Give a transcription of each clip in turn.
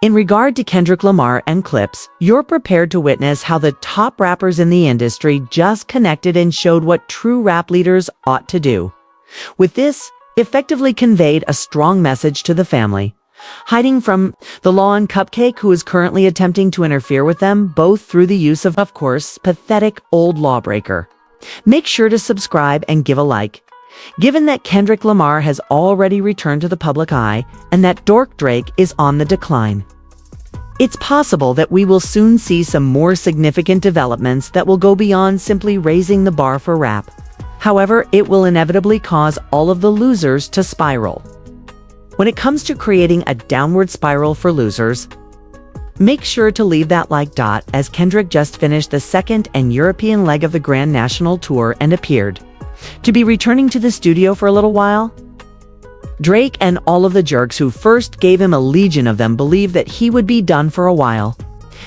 In regard to Kendrick Lamar and Clipse, you're prepared to witness how the top rappers in the industry just connected and showed what true rap leaders ought to do. With this, effectively conveyed a strong message to the family, hiding from the law and Cupcake, who is currently attempting to interfere with them, both through the use of course, pathetic old lawbreaker. Make sure to subscribe and give a like. Given that Kendrick Lamar has already returned to the public eye and that Dork Drake is on the decline, it's possible that we will soon see some more significant developments that will go beyond simply raising the bar for rap. However, it will inevitably cause all of the losers to spiral. When it comes to creating a downward spiral for losers, make sure to leave that like dot, as Kendrick just finished the second and European leg of the Grand National Tour and appeared to be returning to the studio for a little while. Drake and all of the jerks who first gave him a legion of them believe that he would be done for a while.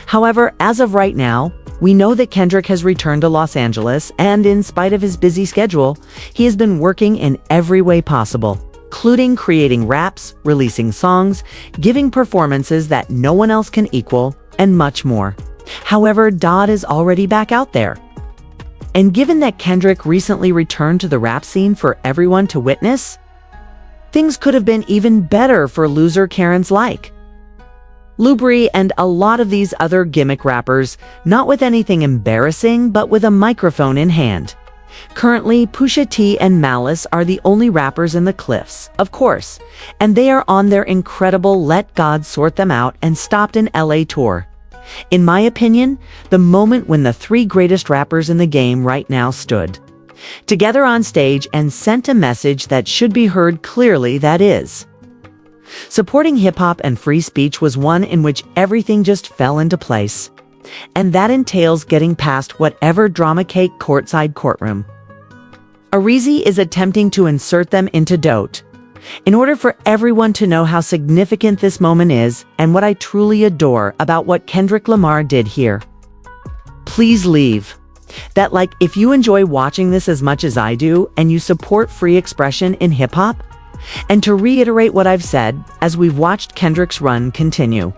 However, as of right now, we know that Kendrick has returned to Los Angeles, and in spite of his busy schedule, he has been working in every way possible, including creating raps, releasing songs, giving performances that no one else can equal, and much more. However, Dodd is already back out there. And given that Kendrick recently returned to the rap scene for everyone to witness, things could have been even better for loser Karens like Lubri and a lot of these other gimmick rappers, not with anything embarrassing, but with a microphone in hand. Currently, Pusha T and Malice are the only rappers in the Cliffs, of course, and they are on their incredible Let God Sort Them Out and Stopped in LA tour. In my opinion, the moment when the three greatest rappers in the game right now stood together on stage and sent a message that should be heard clearly, that is, supporting hip-hop and free speech, was one in which everything just fell into place. And that entails getting past whatever drama cake courtside courtroom Arizi is attempting to insert them into dote, in order for everyone to know how significant this moment is and what I truly adore about what Kendrick Lamar did here. Please leave that like if you enjoy watching this as much as I do and you support free expression in hip-hop. And to reiterate what I've said, as we've watched Kendrick's run continue,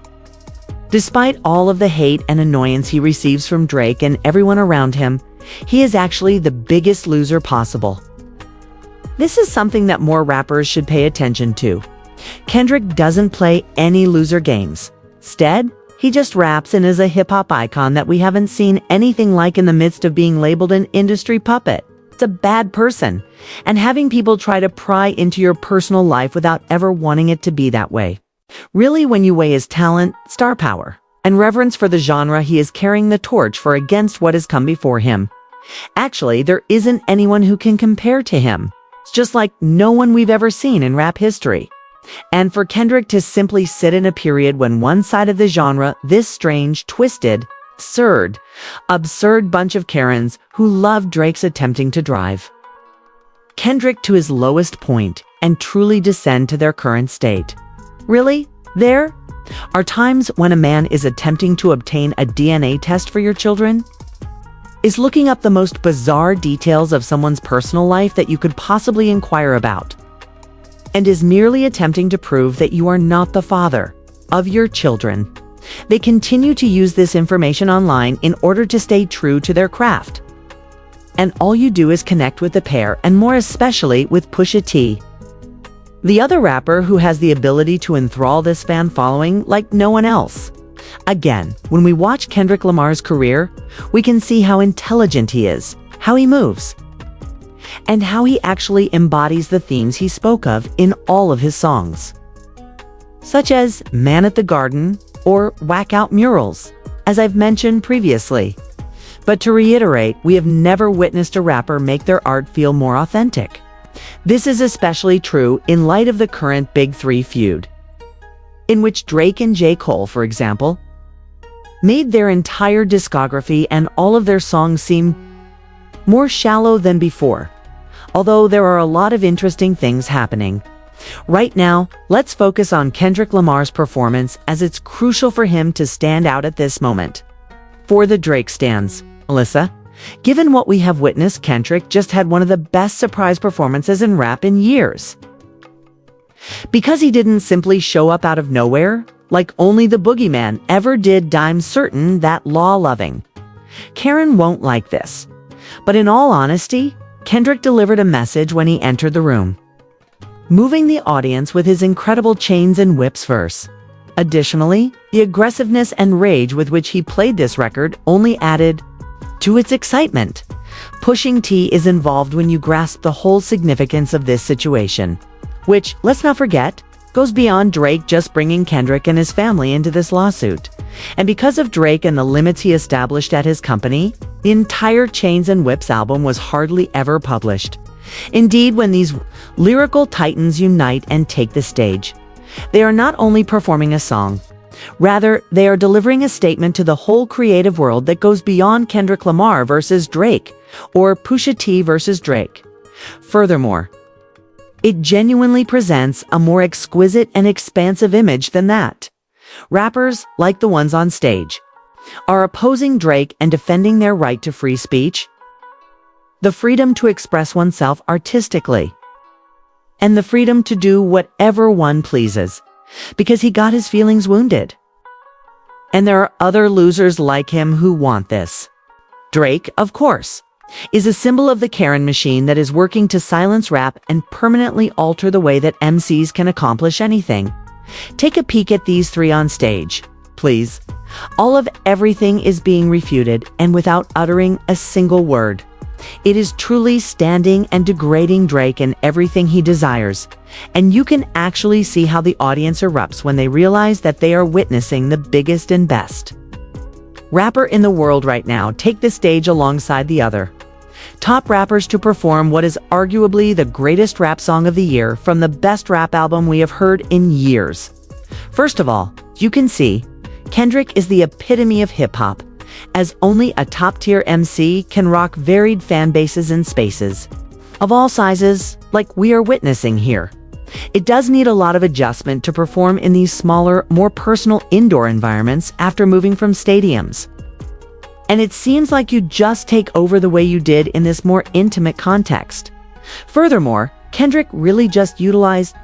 despite all of the hate and annoyance he receives from Drake and everyone around him, he is actually the biggest loser possible. This is something that more rappers should pay attention to. Kendrick doesn't play any loser games. Instead, he just raps and is a hip-hop icon that we haven't seen anything like in the midst of being labeled an industry puppet. It's a bad person, and having people try to pry into your personal life without ever wanting it to be that way. Really, when you weigh his talent, star power, and reverence for the genre he is carrying the torch for against what has come before him, actually, there isn't anyone who can compare to him. It's just like no one we've ever seen in rap history. And for Kendrick to simply sit in a period when one side of the genre, this strange, twisted, absurd bunch of Karens who love Drake's attempting to drive Kendrick to his lowest point and truly descend to their current state. Really? There are times when a man is attempting to obtain a DNA test for your children, is looking up the most bizarre details of someone's personal life that you could possibly inquire about, and is merely attempting to prove that you are not the father of your children. They continue to use this information online in order to stay true to their craft. And all you do is connect with the pair, and more especially with Pusha T, the other rapper who has the ability to enthrall this fan following like no one else. Again, when we watch Kendrick Lamar's career, we can see how intelligent he is, how he moves, and how he actually embodies the themes he spoke of in all of his songs, such as Man at the Garden or Whack Out Murals, as I've mentioned previously. But to reiterate, we have never witnessed a rapper make their art feel more authentic. This is especially true in light of the current Big Three feud, in which Drake and J. Cole, for example, made their entire discography and all of their songs seem more shallow than before. Although there are a lot of interesting things happening. Right now, let's focus on Kendrick Lamar's performance, as it's crucial for him to stand out at this moment. For the Drake stans, Melissa, given what we have witnessed, Kendrick just had one of the best surprise performances in rap in years. Because he didn't simply show up out of nowhere, like only the boogeyman ever did. I'm certain that law-loving Karen won't like this. But in all honesty, Kendrick delivered a message when he entered the room, moving the audience with his incredible chains and whips verse. Additionally, the aggressiveness and rage with which he played this record only added to its excitement. Pushing T is involved when you grasp the whole significance of this situation, which, let's not forget, goes beyond Drake just bringing Kendrick and his family into this lawsuit. And because of Drake and the limits he established at his company, the entire Chains and Whips album was hardly ever published. Indeed, when these lyrical titans unite and take the stage, they are not only performing a song, rather, they are delivering a statement to the whole creative world that goes beyond Kendrick Lamar versus Drake, or Pusha T versus Drake. Furthermore, it genuinely presents a more exquisite and expansive image than that. Rappers, like the ones on stage, are opposing Drake and defending their right to free speech, the freedom to express oneself artistically, and the freedom to do whatever one pleases, because he got his feelings wounded. And there are other losers like him who want this. Drake, of course, is a symbol of the Karen machine that is working to silence rap and permanently alter the way that MCs can accomplish anything. Take a peek at these three on stage, please. All of everything is being refuted, and without uttering a single word. It is truly standing and degrading Drake and everything he desires, and you can actually see how the audience erupts when they realize that they are witnessing the biggest and best rapper in the world right now take the stage alongside the other top rappers to perform what is arguably the greatest rap song of the year from the best rap album we have heard in years. First of all, you can see, Kendrick is the epitome of hip-hop, as only a top-tier MC can rock varied fan bases and spaces of all sizes, like we are witnessing here. It does need a lot of adjustment to perform in these smaller, more personal indoor environments after moving from stadiums. And it seems like you just take over the way you did in this more intimate context. Furthermore, Kendrick really just utilized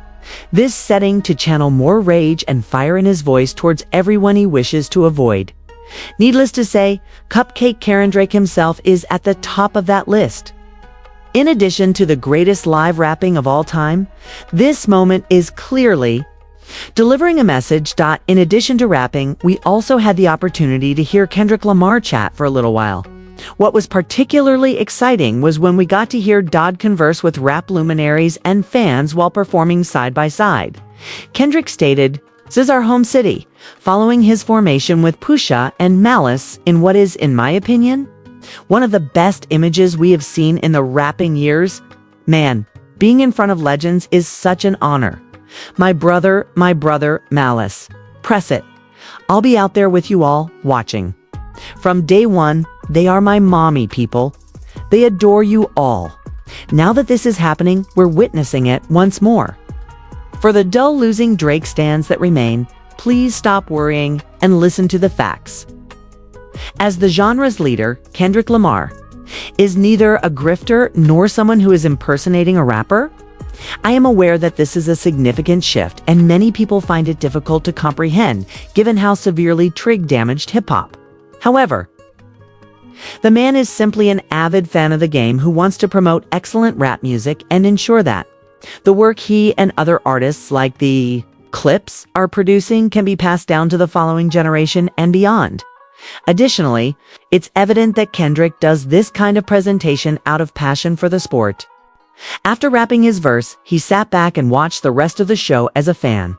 this setting to channel more rage and fire in his voice towards everyone he wishes to avoid. Needless to say, Cupcake Karen Drake himself is at the top of that list. In addition to the greatest live rapping of all time, this moment is clearly delivering a message. In addition to rapping, we also had the opportunity to hear Kendrick Lamar chat for a little while. What was particularly exciting was when we got to hear Dodd converse with rap luminaries and fans while performing side by side. Kendrick stated, "This is our home city," following his formation with Pusha and Malice in what is, in my opinion, one of the best images we have seen in the rapping years. Man, being in front of legends is such an honor. My brother, Malice. Press it. I'll be out there with you all, watching. From day one, they are my mommy people. They adore you all. Now that this is happening, we're witnessing it once more. For the dull losing Drake stans that remain, please stop worrying and listen to the facts. As the genre's leader, Kendrick Lamar is neither a grifter nor someone who is impersonating a rapper. I am aware that this is a significant shift, and many people find it difficult to comprehend given how severely Trig damaged hip-hop. However, the man is simply an avid fan of the game who wants to promote excellent rap music and ensure that the work he and other artists like the Clipse are producing can be passed down to the following generation and beyond. Additionally, it's evident that Kendrick does this kind of presentation out of passion for the sport. After rapping his verse, he sat back and watched the rest of the show as a fan,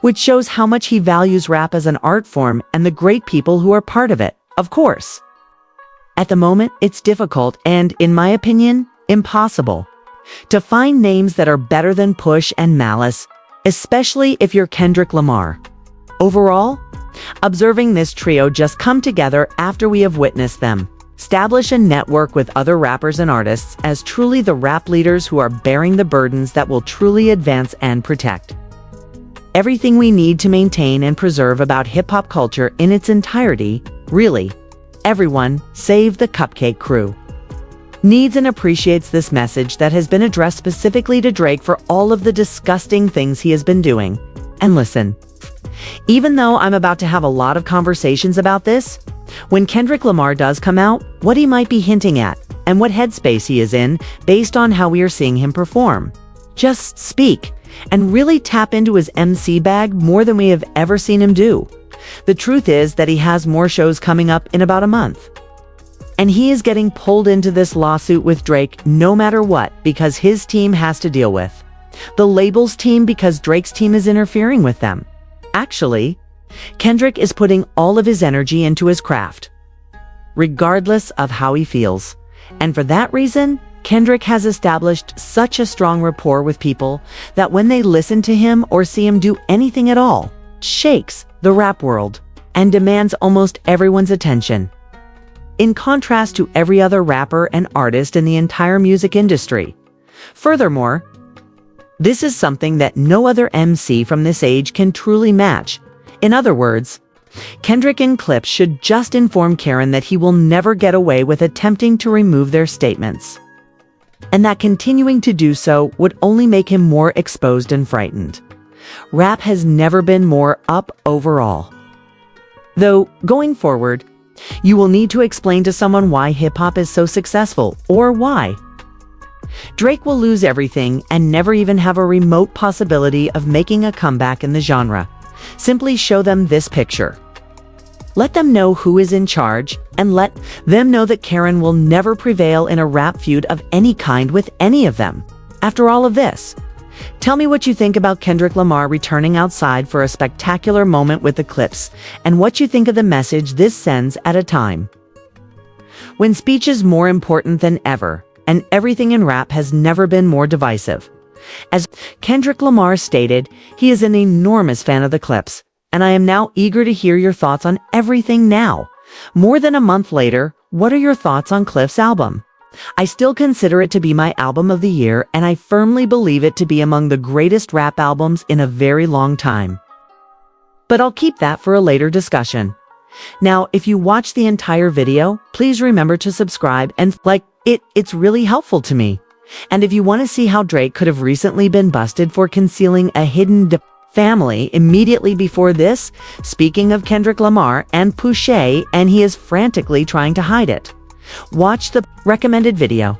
which shows how much he values rap as an art form and the great people who are part of it, of course. At the moment, it's difficult and, in my opinion, impossible to find names that are better than Push and Malice, especially if you're Kendrick Lamar. Overall, observing this trio just come together after we have witnessed them establish a network with other rappers and artists as truly the rap leaders who are bearing the burdens that will truly advance and protect everything we need to maintain and preserve about hip-hop culture in its entirety. Really, everyone, save the Cupcake Crew, needs and appreciates this message that has been addressed specifically to Drake for all of the disgusting things he has been doing. and listen. Even though I'm about to have a lot of conversations about this, when Kendrick Lamar does come out, what he might be hinting at, and what headspace he is in based on how we are seeing him perform. Just speak, and really tap into his MC bag more than we have ever seen him do. The truth is that he has more shows coming up in about a month. And he is getting pulled into this lawsuit with Drake no matter what because his team has to deal with the label's team because Drake's team is interfering with them. Actually, Kendrick is putting all of his energy into his craft, regardless of how he feels. And for that reason, Kendrick has established such a strong rapport with people that when they listen to him or see him do anything at all, it shakes the rap world and demands almost everyone's attention. In contrast to every other rapper and artist in the entire music industry. Furthermore, this is something that no other MC from this age can truly match. In other words, Kendrick and Clipse should just inform Karen that he will never get away with attempting to remove their statements, and that continuing to do so would only make him more exposed and frightened. Rap has never been more up overall. Though, going forward, you will need to explain to someone why hip-hop is so successful, or why Drake will lose everything and never even have a remote possibility of making a comeback in the genre. Simply show them this picture. Let them know who is in charge, and let them know that Karen will never prevail in a rap feud of any kind with any of them. After all of this, tell me what you think about Kendrick Lamar returning outside for a spectacular moment with the Clipse, and what you think of the message this sends at a time when speech is more important than ever, and everything in rap has never been more divisive. As Kendrick Lamar stated, he is an enormous fan of the Clipse, and I am now eager to hear your thoughts on everything now. More than a month later, what are your thoughts on Clipse's album? I still consider it to be my album of the year, and I firmly believe it to be among the greatest rap albums in a very long time. But I'll keep that for a later discussion. Now, if you watch the entire video, please remember to subscribe and like it. It's really helpful to me. And if you want to see how Drake could have recently been busted for concealing a hidden family immediately before this, speaking of Kendrick Lamar and Pusha, and he is frantically trying to hide it, watch the recommended video.